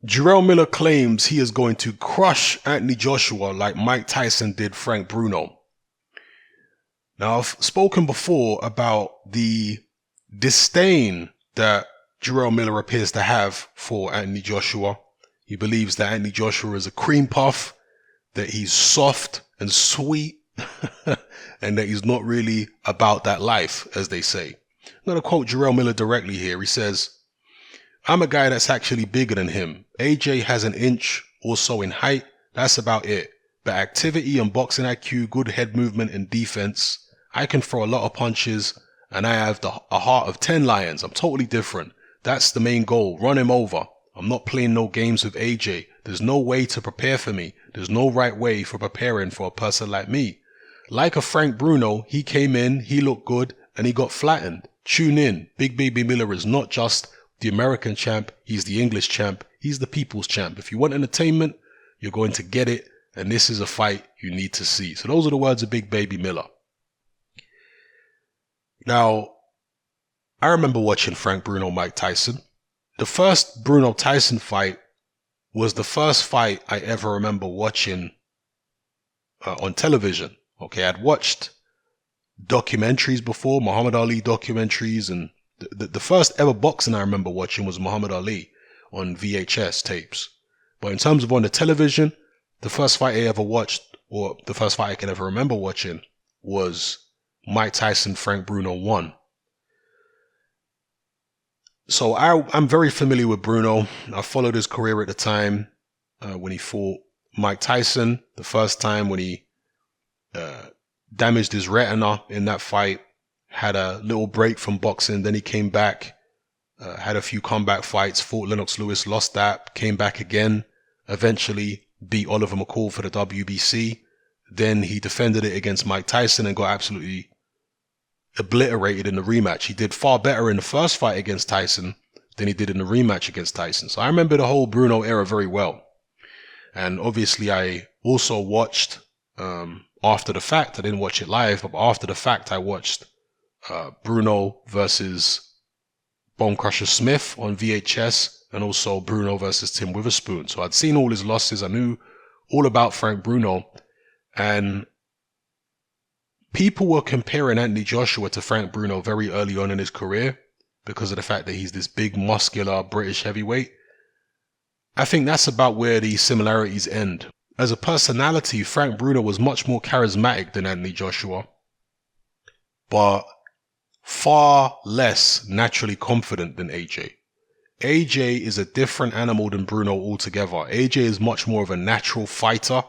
Jarrell Miller claims he is going to crush Anthony Joshua like Mike Tyson did Frank Bruno. Now, I've spoken before about the disdain that Jarrell Miller appears to have for Anthony Joshua. He believes that Anthony Joshua is a cream puff, that he's soft and sweet, and that he's not really about that life, as they say. I'm going to quote Jarrell Miller directly here. He says, "I'm a guy that's actually bigger than him. AJ has an inch or so in height. That's about it. But activity and boxing IQ, good head movement and defense. I can throw a lot of punches and I have a heart of 10 lions. I'm totally different. That's the main goal. Run him over. I'm not playing no games with AJ. There's no way to prepare for me. There's no right way for preparing for a person like me. Like a Frank Bruno, he came in, he looked good, and he got flattened. Tune in. Big Baby Miller is not just the American champ, he's the English champ, he's the people's champ. If you want entertainment, you're going to get it, and this is a fight you need to see." So those are the words of Big Baby Miller. Now, I remember watching Frank Bruno Mike Tyson. The first Bruno Tyson fight was the first fight I ever remember watching on television. Okay, I'd watched documentaries before, Muhammad Ali documentaries, and the first ever boxing I remember watching was Muhammad Ali on VHS tapes. But in terms of on the television, the first fight I ever watched, or the first fight I can ever remember watching, was Mike Tyson Frank Bruno 1. So I'm very familiar with Bruno. I followed his career at the time when he fought Mike Tyson, the first time when he damaged his retina in that fight, had a little break from boxing, then he came back, had a few comeback fights, fought Lennox Lewis, lost that, came back again, eventually beat Oliver McCall for the WBC. Then he defended it against Mike Tyson and got absolutely obliterated in the rematch. He did far better in the first fight against Tyson than he did in the rematch against Tyson. So I remember the whole Bruno era very well. And obviously I also watched, after the fact, I didn't watch it live, but after the fact I watched Bruno versus Bone Crusher Smith on VHS, and also Bruno versus Tim Witherspoon. So I'd seen all his losses. I knew all about Frank Bruno, and people were comparing Anthony Joshua to Frank Bruno very early on in his career because of the fact that he's this big, muscular British heavyweight. I think that's about where the similarities end. As a personality, Frank Bruno was much more charismatic than Anthony Joshua, but far less naturally confident than AJ. AJ is a different animal than Bruno altogether. AJ is much more of a natural fighter.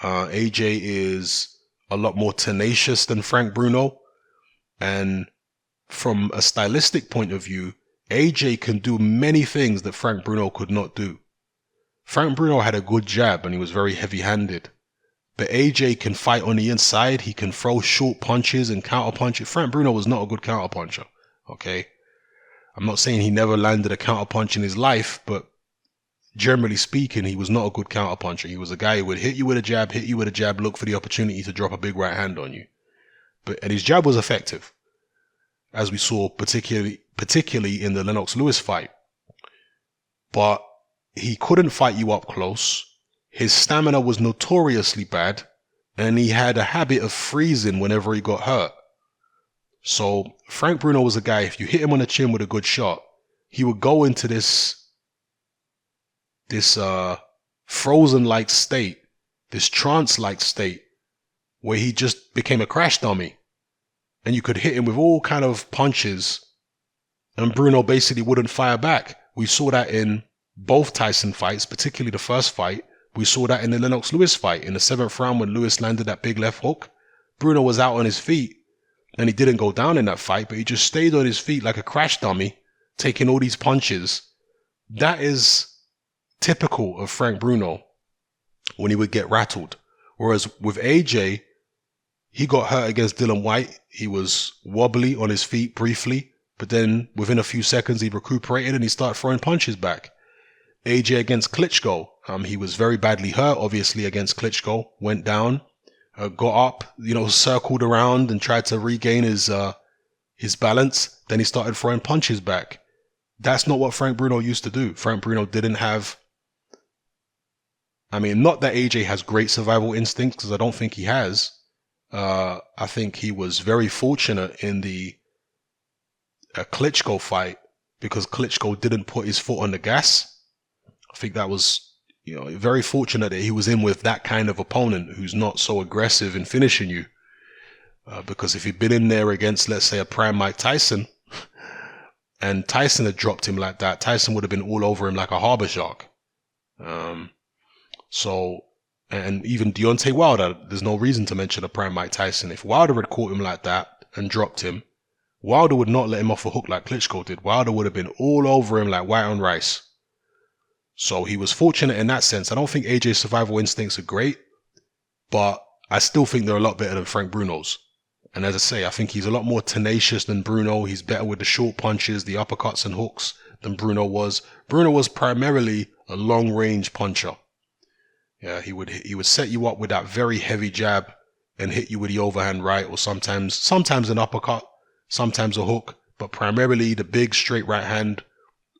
AJ is a lot more tenacious than Frank Bruno. And from a stylistic point of view, AJ can do many things that Frank Bruno could not do. Frank Bruno had a good jab and he was very heavy-handed. But AJ can fight on the inside. He can throw short punches and counter punches. Frank Bruno was not a good counter puncher. Okay. I'm not saying he never landed a counter punch in his life, but generally speaking, he was not a good counter puncher. He was a guy who would hit you with a jab, look for the opportunity to drop a big right hand on you. And his jab was effective, as we saw particularly in the Lennox Lewis fight. But he couldn't fight you up close. His stamina was notoriously bad, and he had a habit of freezing whenever he got hurt. So Frank Bruno was a guy, if you hit him on the chin with a good shot, he would go into this frozen-like state, this trance-like state, where he just became a crash dummy. And you could hit him with all kind of punches, and Bruno basically wouldn't fire back. We saw that in both Tyson fights, particularly the first fight. We saw that in the Lennox Lewis fight. In the 7th round when Lewis landed that big left hook, Bruno was out on his feet, and he didn't go down in that fight, but he just stayed on his feet like a crash dummy, taking all these punches. That is typical of Frank Bruno when he would get rattled. Whereas with AJ, he got hurt against Dylan White. He was wobbly on his feet briefly, but then within a few seconds he recuperated and he started throwing punches back. AJ against Klitschko, he was very badly hurt, obviously, against Klitschko, went down, got up, circled around and tried to regain his balance. Then he started throwing punches back. That's not what Frank Bruno used to do. Frank Bruno didn't have I mean, not that AJ has great survival instincts, because I don't think he has. I think he was very fortunate in the Klitschko fight, because Klitschko didn't put his foot on the gas. I think that was, very fortunate that he was in with that kind of opponent who's not so aggressive in finishing you. Because if he'd been in there against, let's say, a prime Mike Tyson, and Tyson had dropped him like that, Tyson would have been all over him like a harbor shark. And even Deontay Wilder, there's no reason to mention a prime Mike Tyson. If Wilder had caught him like that and dropped him, Wilder would not let him off a hook like Klitschko did. Wilder would have been all over him like white on rice. So he was fortunate in that sense. I don't think AJ's survival instincts are great, but I still think they're a lot better than Frank Bruno's. And as I say, I think he's a lot more tenacious than Bruno. He's better with the short punches, the uppercuts and hooks than Bruno was. Bruno was primarily a long-range puncher. Yeah, he would set you up with that very heavy jab and hit you with the overhand right, or sometimes an uppercut, sometimes a hook, but primarily the big straight right hand,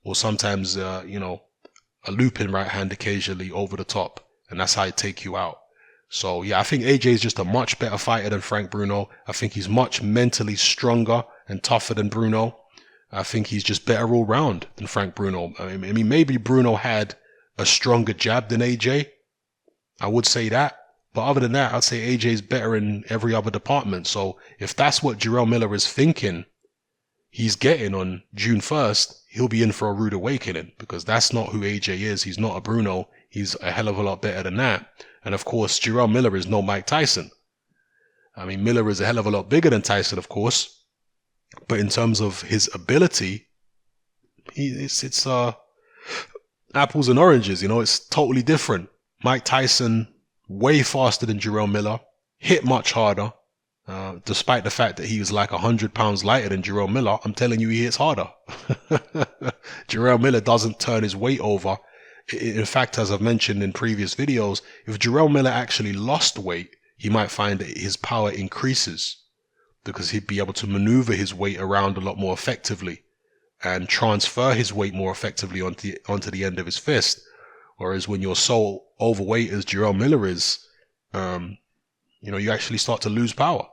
or sometimes a looping right hand occasionally over the top, and that's how he'd take you out. So yeah, I think AJ is just a much better fighter than Frank Bruno. I think he's much mentally stronger and tougher than Bruno. I think he's just better all round than Frank Bruno. I mean, maybe Bruno had a stronger jab than AJ. I would say that. But other than that, I'd say AJ is better in every other department. So if that's what Jarrell Miller is thinking he's getting on June 1st, he'll be in for a rude awakening, because that's not who AJ is. He's not a Bruno. He's a hell of a lot better than that. And of course, Jarrell Miller is no Mike Tyson. I mean, Miller is a hell of a lot bigger than Tyson, of course. But in terms of his ability, it's apples and oranges, it's totally different. Mike Tyson, way faster than Jarrell Miller, hit much harder. Despite the fact that he was like 100 pounds lighter than Jarrell Miller, I'm telling you, he hits harder. Jarrell Miller doesn't turn his weight over. In fact, as I've mentioned in previous videos, if Jarrell Miller actually lost weight, he might find that his power increases, because he'd be able to maneuver his weight around a lot more effectively and transfer his weight more effectively onto the end of his fist. Whereas when you're so overweight as Jarrell Miller is, you actually start to lose power.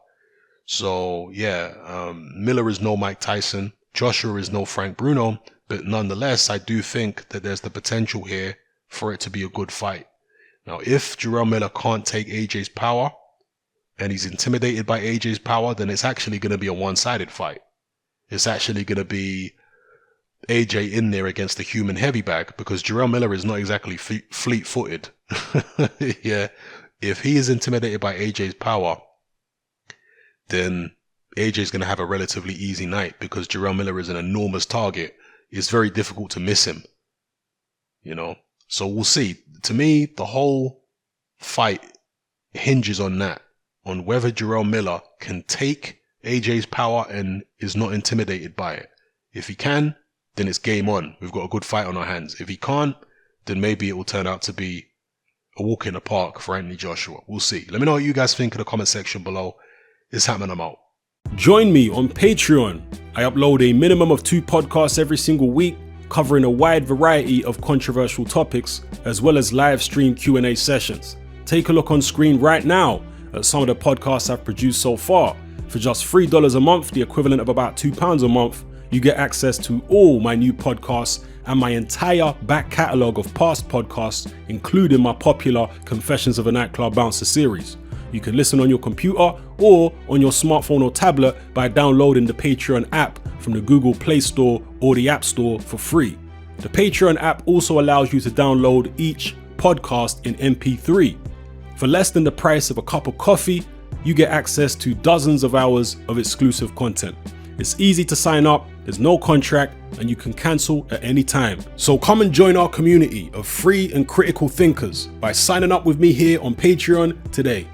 So yeah, Miller is no Mike Tyson. Joshua is no Frank Bruno. But nonetheless, I do think that there's the potential here for it to be a good fight. Now, if Jarrell Miller can't take AJ's power and he's intimidated by AJ's power, then it's actually going to be a one-sided fight. It's actually going to be AJ in there against the human heavy bag, because Jarrell Miller is not exactly fleet-footed. Yeah, if he is intimidated by AJ's power, then AJ's going to have a relatively easy night, because Jarrell Miller is an enormous target. It's very difficult to miss him, So we'll see. To me, the whole fight hinges on that, on whether Jarrell Miller can take AJ's power and is not intimidated by it. If he can, then it's game on. We've got a good fight on our hands. If he can't, then maybe it will turn out to be a walk in the park for Anthony Joshua. We'll see. Let me know what you guys think in the comment section below. It's happening. I'm out. Join me on Patreon. I upload a minimum of 2 podcasts every single week, covering a wide variety of controversial topics, as well as live stream Q&A sessions. Take a look on screen right now at some of the podcasts I've produced so far. For just $3 a month, the equivalent of about £2 a month, you get access to all my new podcasts and my entire back catalogue of past podcasts, including my popular Confessions of a Nightclub Bouncer series. You can listen on your computer or on your smartphone or tablet by downloading the Patreon app from the Google Play Store or the App Store for free. The Patreon app also allows you to download each podcast in MP3. For less than the price of a cup of coffee, you get access to dozens of hours of exclusive content. It's easy to sign up, there's no contract, and you can cancel at any time. So come and join our community of free and critical thinkers by signing up with me here on Patreon today.